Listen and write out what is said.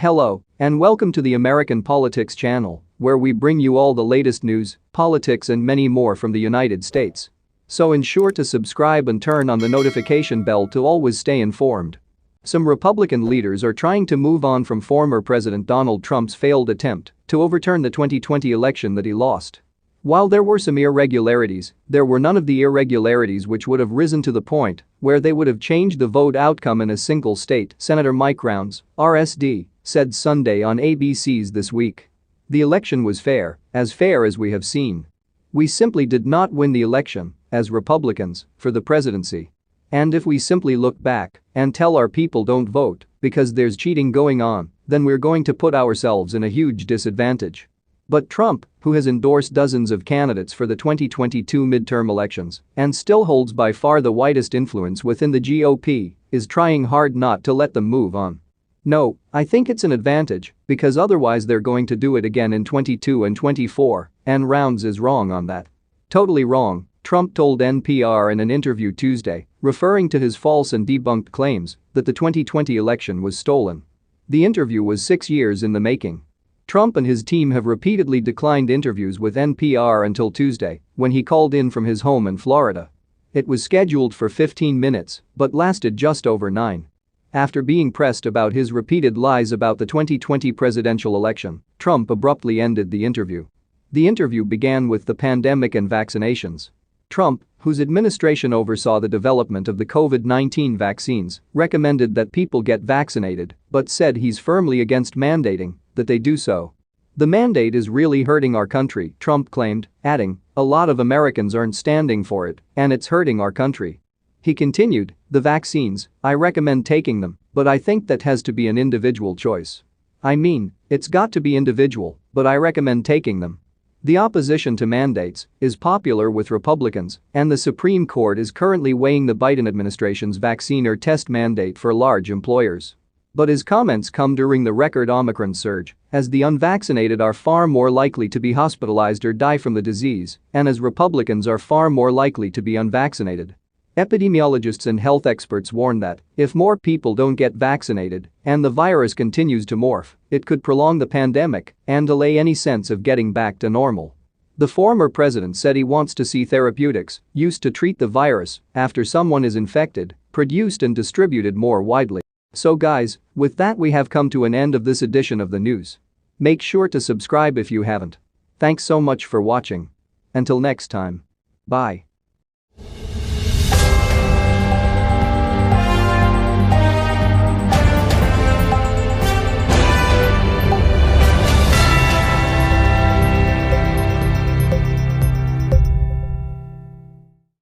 Hello, and welcome to the American Politics channel, where we bring you all the latest news, politics and many more from the United States. So ensure to subscribe and turn on the notification bell to always stay informed. Some Republican leaders are trying to move on from former President Donald Trump's failed attempt to overturn the 2020 election that he lost. While there were some irregularities, there were none of the irregularities which would have risen to the point where they would have changed the vote outcome in a single state, Senator Mike Rounds, RSD, said Sunday on ABC's This Week. The election was fair as we have seen. We simply did not win the election, as Republicans, for the presidency. And if we simply look back and tell our people don't vote because there's cheating going on, then we're going to put ourselves in a huge disadvantage. But Trump, who has endorsed dozens of candidates for the 2022 midterm elections and still holds by far the widest influence within the GOP, is trying hard not to let them move on. No, I think it's an advantage because otherwise they're going to do it again in 22 and 24, and Rounds is wrong on that. Totally wrong, Trump told NPR in an interview Tuesday, referring to his false and debunked claims that the 2020 election was stolen. The interview was 6 years in the making. Trump and his team have repeatedly declined interviews with NPR until Tuesday, when he called in from his home in Florida. It was scheduled for 15 minutes, but lasted just over 9. After being pressed about his repeated lies about the 2020 presidential election, Trump abruptly ended the interview. The interview began with the pandemic and vaccinations. Trump, whose administration oversaw the development of the COVID-19 vaccines, recommended that people get vaccinated, but said he's firmly against mandating that they do so. The mandate is really hurting our country, Trump claimed, adding, a lot of Americans aren't standing for it, and it's hurting our country. He continued, the vaccines, I recommend taking them, but I think that has to be an individual choice. I mean, it's got to be individual, but I recommend taking them. The opposition to mandates is popular with Republicans, and the Supreme Court is currently weighing the Biden administration's vaccine or test mandate for large employers. But his comments come during the record Omicron surge, as the unvaccinated are far more likely to be hospitalized or die from the disease, and as Republicans are far more likely to be unvaccinated. Epidemiologists and health experts warn that if more people don't get vaccinated and the virus continues to morph, it could prolong the pandemic and delay any sense of getting back to normal. The former president said he wants to see therapeutics used to treat the virus after someone is infected, produced and distributed more widely. So guys, with that we have come to an end of this edition of the news. Make sure to subscribe if you haven't. Thanks so much for watching. Until next time. Bye.